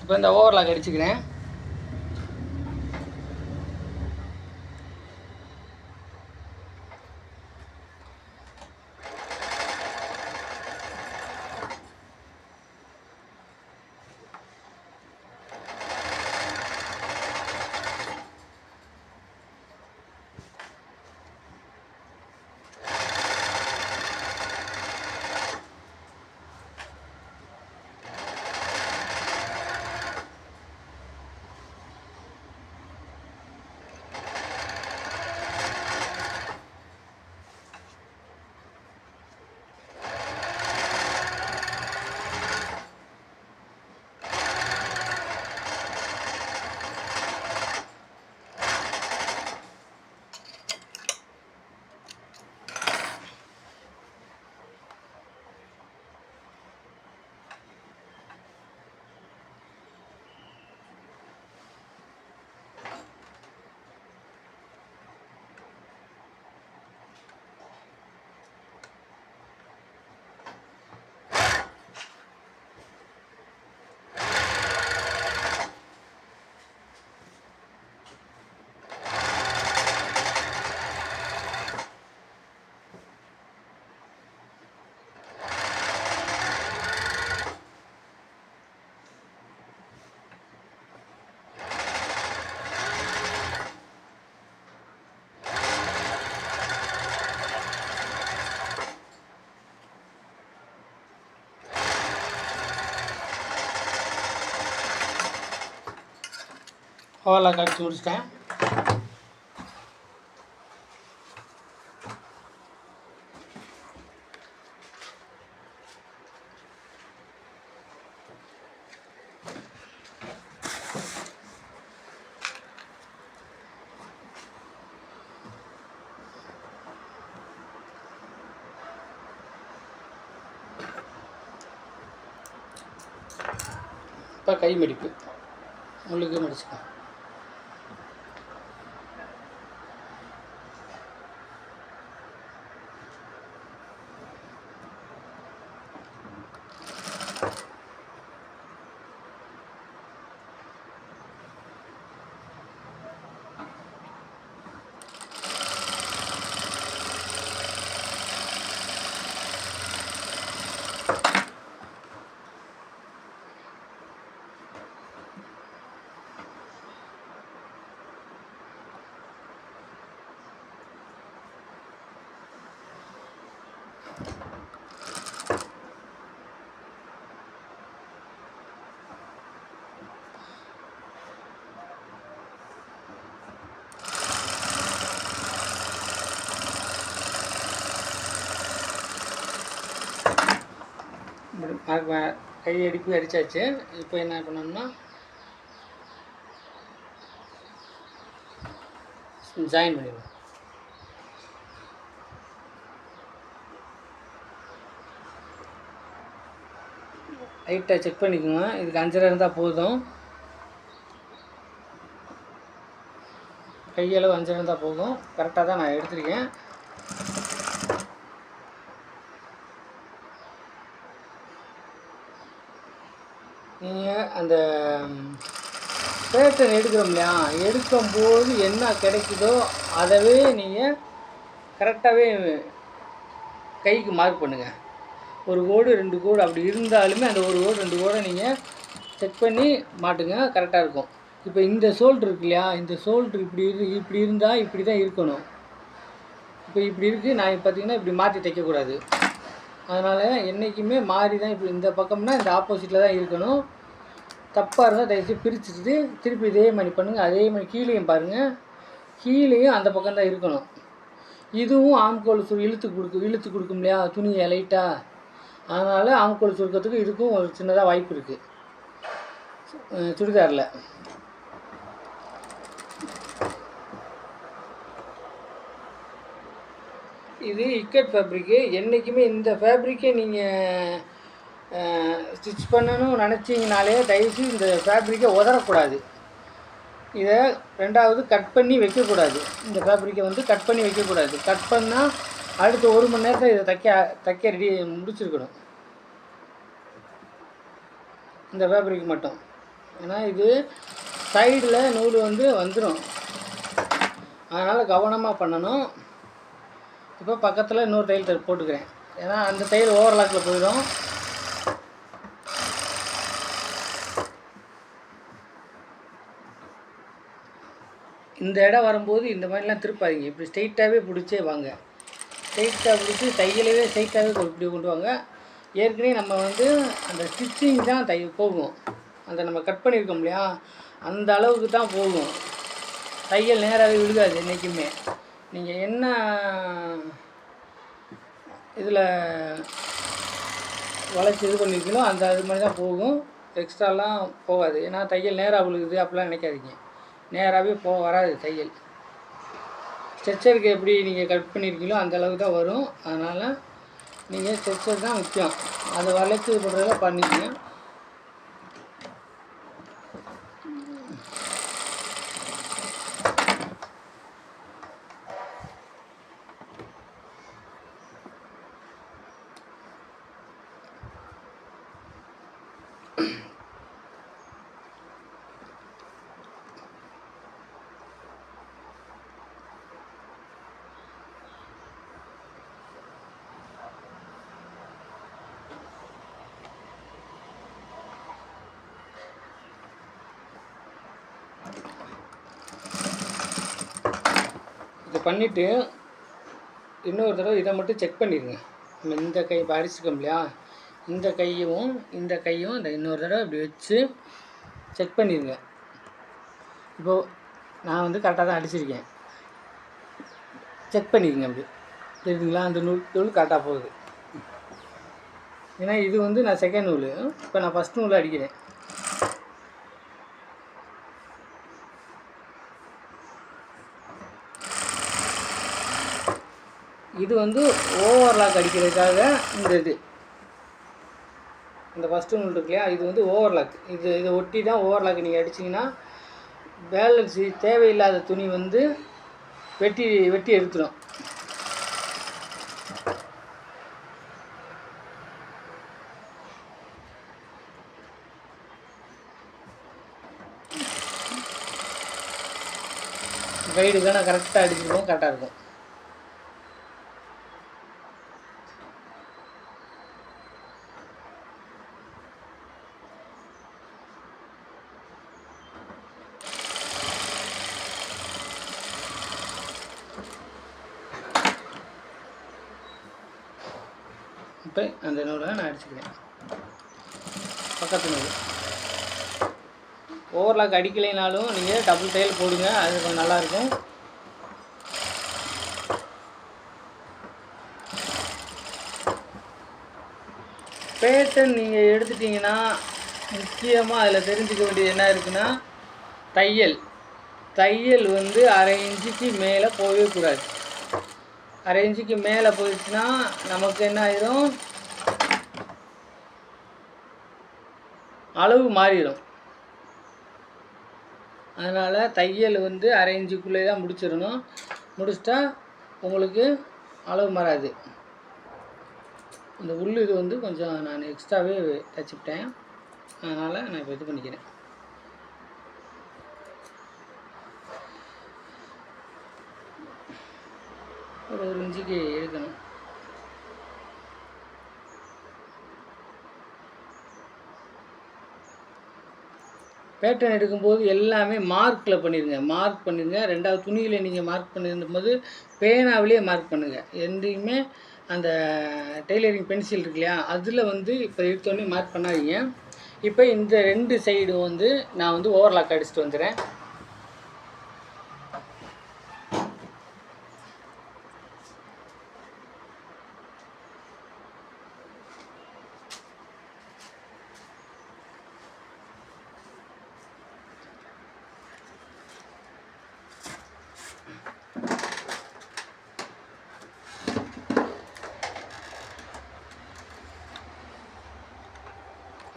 இப்போ இந்த overlock அடிச்சுக்கிறேன். Overlock அடித்து முடிச்சிட்டேன். இப்போ கை மடிப்பு முள்ளுக்கு மடிச்சுக்கலாம். கை அடிப்பு அடித்தாச்சு. இப்போ என்ன பண்ணணும்னா ஜாயின் பண்ணிடுவோம். லைட்டாக செக் பண்ணிக்கோங்க. இதுக்கு 5.5 இருந்தால் போதும். கையளவு 5.5 இருந்தால் போதும். கரெக்டாக தான் நான் எடுத்துருக்கேன். நீங்கள் அந்த பேட்டர்ன் எடுக்கிறோம் இல்லையா, எடுக்கும்போது என்ன கிடைக்குதோ அதவே நீங்கள் கரெக்டாகவே கைக்கு மார்க் பண்ணுங்கள். ஒரு கோடு 2 கோடு அப்படி இருந்தாலுமே அந்த ஒரு கோடு 2 கோடை நீங்கள் செக் பண்ணி மாட்டுங்க, கரெக்டாக இருக்கும். இப்போ இந்த ஷோல்ட்ரு இருக்கு இல்லையா, இந்த ஷோல்ட்ரு இப்படி இருந்தால் இப்படி தான் இருக்கணும். இப்போ இப்படி இருக்குது, நான் பார்த்திங்கன்னா இப்படி மாற்றி தைக்கக்கூடாது. அதனால் என்றைக்குமே மாறி தான் இப்போ இந்த பக்கம்னா இந்த ஆப்போசிட்டில் தான் இருக்கணும். தப்பாக இருந்தால் தயவுசெய்து பிரிச்சுட்டு திருப்பி இதே மாதிரி பண்ணுங்கள். அதே மாதிரி கீழேயும் பாருங்கள், கீழேயும் அந்த பக்கம் தான் இருக்கணும். இதுவும் ஆம்கோல் இழுத்து கொடுக்கும் இல்லையா துணியை லைட்டாக, அதனால் ஆம்கோல் சுருக்கிறதுக்கு இதுக்கும் ஒரு சின்னதாக வாய்ப்பு இருக்குது சுடிதாரில். இது இக்கட் ஃபேப்ரிக்கு. என்றைக்குமே இந்த ஃபேப்ரிக்கை நீங்கள் ஸ்டிச் பண்ணணும்னு நினச்சிங்கனாலே தயவுசெய்து இந்த ஃபேப்ரிக்கை உதறக்கூடாது. இதை ரெண்டாவது கட் பண்ணி வைக்கக்கூடாது. இந்த ஃபேப்ரிக்கை வந்து கட் பண்ணி வைக்கக்கூடாது. கட் பண்ணால் அடுத்த 1 மணி நேரத்தில் இதை தைக்க முடிச்சிருக்கணும். இந்த ஃபேப்ரிக் மட்டும் ஏன்னா இது சைடில் நூல் வந்து வந்துடும், அதனால் கவனமாக பண்ணணும். இப்போ பக்கத்தில் இன்னொரு தையல் போட்டுக்கிறேன், ஏன்னா அந்த தையல் ஓவர்லாக்கில் போயிடும். இந்த இடம் வரும்போது இந்த மாதிரிலாம் திருப்பாதீங்க, இப்படி ஸ்ட்ரைட்டாகவே பிடிச்சே வாங்க. ஸ்ட்ரைட்டாக பிடிச்சி தையலவே ஸ்ட்ரைட்டாகவே இப்படி கொண்டு வாங்க. ஏற்கனவே நம்ம வந்து அந்த ஸ்டிச்சிங் தான் போகும், அந்த நம்ம கட் பண்ணியிருக்கோம் இல்லையா, அந்த அளவுக்கு தான் போகும். தையல் நேராகவே விழுகாது என்றைக்குமே. நீங்கள் என்ன இதில் வளைச்சி இது பண்ணியிருக்கீங்களோ அந்த அது மாதிரி தான் போகும், எக்ஸ்ட்ராலாம் போகாது. ஏன்னா தையல் நேராக விழுகுது அப்படிலாம் நினைக்காதீங்க, நேராகவே வராது தையல். ஸ்ட்ரெச்சருக்கு எப்படி நீங்கள் கட் பண்ணியிருக்கீங்களோ அந்த அளவுக்கு தான் வரும். அதனால் நீங்கள் ஸ்ட்ரெச்சர் தான் முக்கியம், அதை வளைச்சி போடுறதெல்லாம் பண்ணிக்கங்க. இதை பண்ணிவிட்டு இன்னொரு தடவை இதை மட்டும் செக் பண்ணிடுங்க. நம்ம இந்த கை இப்போ அடிச்சிருக்கோம் இல்லையா, இந்த கையும் இந்த இன்னொரு தடவை இப்படி வச்சு செக் பண்ணிடுங்க. இப்போது நான் வந்து கரெக்டாக தான் அடிச்சிருக்கேன், செக் பண்ணிடுங்க. அப்படி தெரியுதுங்களா, அந்த நூல் கரெக்டாக போகுது. ஏன்னா இது வந்து நான் செகண்ட் நூல், இப்போ நான் ஃபஸ்ட் நூல் அடிக்கிறேன். இது வந்து ஓவர்லாக் அடிக்கிறதுக்காக இந்த ஃபஸ்ட்டு நூல் இருக்கு இல்லையா, இது வந்து ஓவர்லாக். இதை ஒட்டி தான் ஓவர்லாக் நீங்கள் அடிச்சிங்கன்னா பேலன்ஸ் தேவையில்லாத துணி வந்து வெட்டி எடுத்துடும். கைடுக்கு நான் கரெக்டாக அடிச்சிருக்கோம், கரெக்டாக இருக்கும். இப்போ அந்த நூலை நான் அடிச்சுக்கிறேன், பக்கத்து நூல். ஓவர்லாக் அடிக்கலைனாலும் நீங்கள் டபுள் தையல் போடுங்க, அது கொஞ்சம் நல்லாயிருக்கும். பேட்டர்ன் நீங்கள் எடுத்துட்டிங்கன்னா முக்கியமாக அதில் தெரிஞ்சுக்க வேண்டியது என்ன இருக்குன்னா, தையல் வந்து 1/2 இன்ச்சுக்கு மேலே போகவே கூடாது. 1/2 இன்ச்சுக்கு மேலே போயிடுச்சுன்னா நமக்கு என்ன ஆயிடும், அளவு மாறிடும். அதனால் தையல் வந்து 1/2 இன்ச்சுக்குள்ளே தான் முடிச்சிடணும். முடிச்சிட்டா உங்களுக்கு அளவு மாறாது. இந்த இது வந்து கொஞ்சம் நான் எக்ஸ்ட்ராவே தச்சுக்கிட்டேன், அதனால் நான் இப்போ இது பண்ணிக்கிறேன். ஒரு 1 இன்ச்சுக்கு எடுக்கணும். பேட்டர்ன் எடுக்கும்போது எல்லாமே மார்க்கில் பண்ணிடுங்க. ரெண்டாவது துணியில் நீங்கள் மார்க் பண்ணியிருக்கும்போது பேனாவிலேயே மார்க் பண்ணுங்கள். எந்தையுமே அந்த டெய்லரிங் பென்சில் இருக்கு இல்லையா, அதில் வந்து இப்போ எடுத்தோடனே மார்க் பண்ணாதீங்க. இப்போ இந்த 2 சைடும் வந்து நான் வந்து ஓவர்லாக் அடிச்சுட்டு வந்துடுறேன்.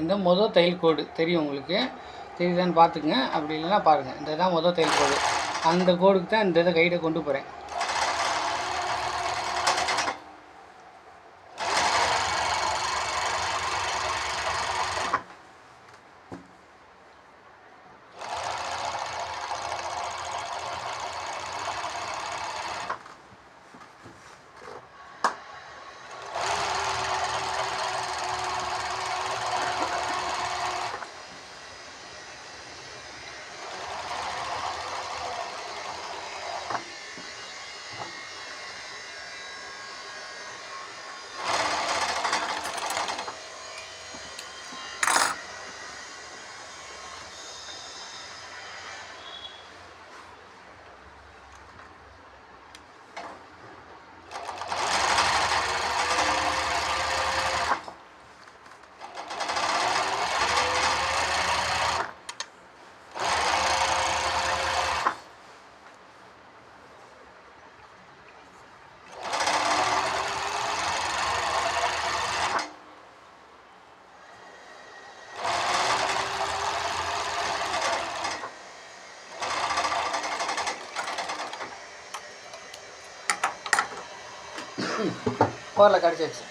இந்த மொதல் தையல் கோடு தெரியும் உங்களுக்கு, தெரியுதான்னு பார்த்துக்குங்க. அப்படி இல்லைன்னா பாருங்கள், இந்த தான் மொதல் தையல் கோடு. அந்த கோடுக்கு தான் இந்த இதை கைடை கொண்டு போகிறேன். போரில் கிடச்சிச்சு.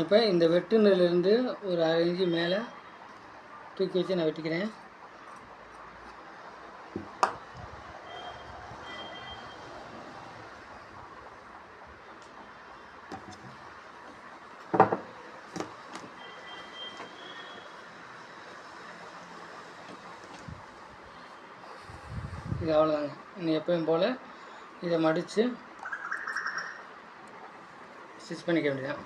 இப்போ இந்த வெட்டுனதுலேருந்து ஒரு 1/2 இன்ச்சு மேலே தூக்கி வச்சு நான் வெட்டிக்கிறேன். இது அவ்வளோதாங்க. இன்னும் எப்பயும் போல் இதை மடித்து ஸ்டிச் பண்ணிக்க வேண்டியதான்.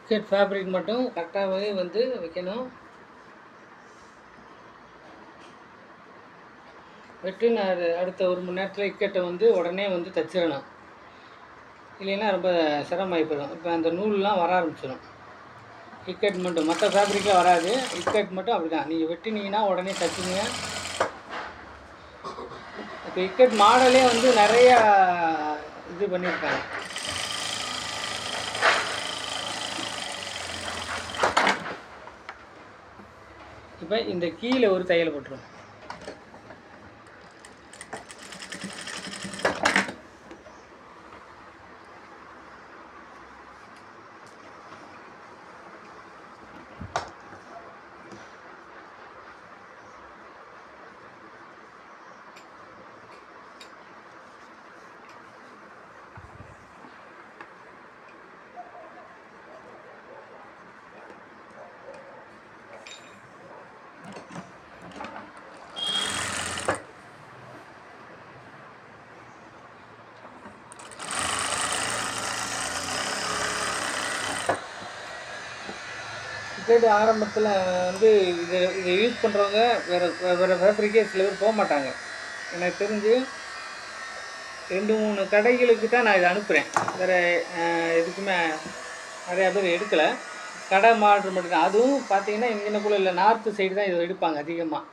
இக்கட் ஃபேப்ரிக் மட்டும் கரெக்டாகவே வந்து வைக்கணும். வெட்டு அடுத்த 1 மணி நேரத்தில் இக்கட்டை வந்து உடனே வந்து தைச்சிடணும். இல்லைன்னா ரொம்ப சிரமமாகி போயிடும். இப்போ அந்த நூல்லாம் வர ஆரம்பிச்சிடும். இக்கட் மட்டும், மற்ற ஃபேப்ரிக்கில் வராது. இக்கட் மட்டும் அப்படி தான். நீங்கள் வெட்டினீங்கன்னா உடனே தைச்சிங்க. இப்போ இக்கட் மாடலே வந்து நிறையா இது பண்ணியிருக்காங்க. இப்போ இந்த கீழே ஒரு தையல் போட்டுரும். இக்கட் ஆரம்பத்தில் வந்து இதை யூஸ் பண்ணுறவங்க வேறு ஃபேப்ரிக்கே சில பேர் போக மாட்டாங்க. எனக்கு தெரிஞ்சு 2-3 கடைகளுக்கு தான் நான் இதை அனுப்புகிறேன். வேறு எதுக்குமே நிறையா பேர் எடுக்கலை. கடை மாடல் மட்டும்தான். அதுவும் பார்த்தீங்கன்னா இங்கனக்குள்ளே இல்லை, நார்த்து சைடு தான் இதை எடுப்பாங்க அதிகமாக.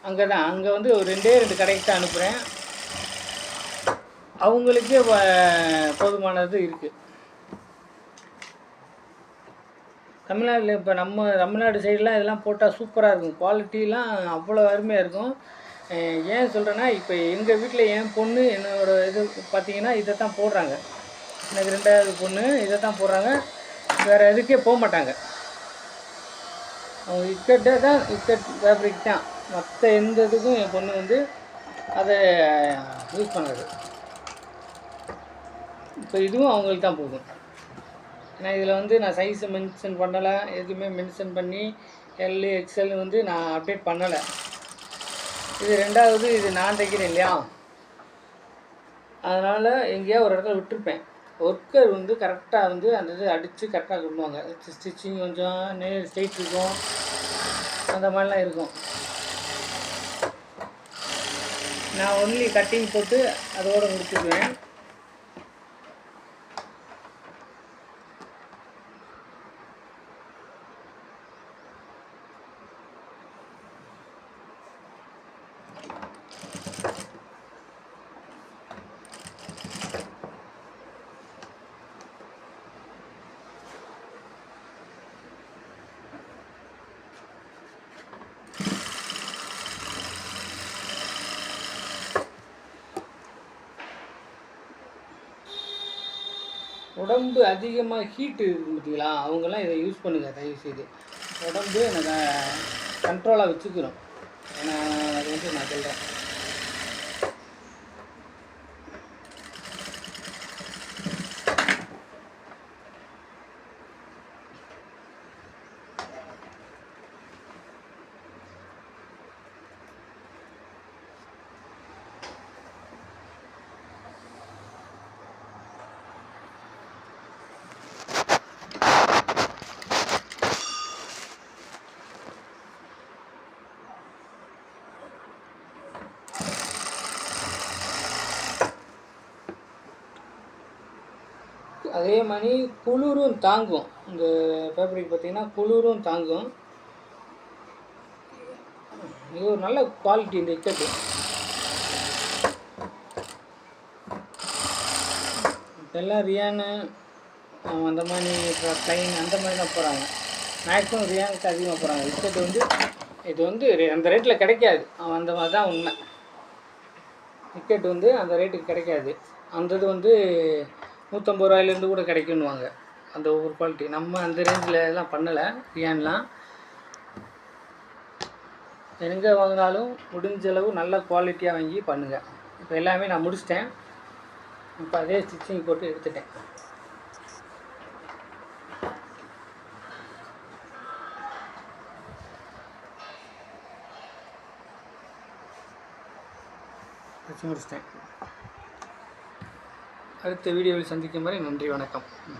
அங்கே வந்து ஒரு 2 கடைக்கு தான் அனுப்புகிறேன். அவங்களுக்கே போதுமானது இருக்குது. தமிழ்நாட்டில் இப்போ நம்ம தமிழ்நாடு சைடெலாம் இதெல்லாம் போட்டால் சூப்பராக இருக்கும். குவாலிட்டிலாம் அவ்வளோ அருமையாக இருக்கும். ஏன் சொல்கிறேன்னா, இப்போ எங்கள் வீட்டில் என் பொண்ணு என்னோடய இது பார்த்திங்கன்னா இதை தான் போடுறாங்க. எனக்கு 2வது பொண்ணு இதை தான் போடுறாங்க. வேறு எதுக்கே போக மாட்டாங்க. அவங்க இக்கட்டே தான், இக்கட் ஃபேப்ரிக் தான். மற்ற எந்த இதுக்கும் என் பொண்ணு வந்து அதை யூஸ் பண்ணுறது. இப்போ இதுவும் அவங்களுக்கு தான் போகும். ஏன்னா இதில் வந்து நான் சைஸை மென்ஷன் பண்ணலை, எதுவுமே மென்ஷன் பண்ணி எல் எக்ஸ்எல் வந்து நான் அப்டேட் பண்ணலை. இது 2வது, இது நான் தைக்கிறேன் இல்லையா, அதனால் எங்கேயா ஒரு இடத்துல விட்டுருப்பேன். ஒர்க்கர் வந்து கரெக்டாக வந்து அந்த இது அடித்து கரெக்டாக கொண்டுவாங்க. ஸ்டிச்சிங் கொஞ்சம் ஸ்ட்ரெயிட் இருக்கும், அந்த மாதிரிலாம் இருக்கும். நான் ஒன்லி கட்டிங் போட்டு அதோடு முடிச்சுக்குவேன். உடம்பு அதிகமாக ஹீட்டு இருக்குது பார்த்தீங்களா, அவங்கெல்லாம் இதை யூஸ் பண்ணுங்கள் தயவுசெய்து. உடம்பு எனக்கு கண்ட்ரோலாக வச்சுக்கிறோம். ஏன்னா அது வந்து நான் சொல்கிறேன். அதே மாதிரி குளிரும் தாங்கும். இந்த ஃபேப்ரிக் பார்த்திங்கன்னா குளிரும் தாங்கும். இது ஒரு நல்ல குவாலிட்டி இந்த இக்கட்டு. இப்போல்லாம் ரியானு அந்த மாதிரி ப்ளைன் அந்த மாதிரி தான் போகிறாங்க. மேக்ஸிமம் ரியானுக்கு அதிகமாக போகிறாங்க. இக்கட்டு வந்து இது வந்து அந்த ரேட்டில் கிடைக்காது. அந்த மாதிரி தான் உண்மை. இக்கட்டு வந்து அந்த ரேட்டுக்கு கிடைக்காது. அந்த இது வந்து 150 ரூபாயிலேருந்து கூட கிடைக்குன்னுவாங்க அந்த ஒவ்வொரு குவாலிட்டி. நம்ம அந்த ரேஞ்சில் எல்லாம் பண்ணலை ரியான்லாம். எங்கே வாங்கினாலும் முடிஞ்ச அளவு நல்ல குவாலிட்டியாக வாங்கி பண்ணுங்கள். இப்போ எல்லாமே நான் முடிச்சிட்டேன். இப்போ அதே ஸ்டிச்சிங் போட்டு எடுத்துட்டேன். முடிச்சிட்டேன். அடுத்த வீடியோவில் சந்திக்கும் வரை நன்றி, வணக்கம்.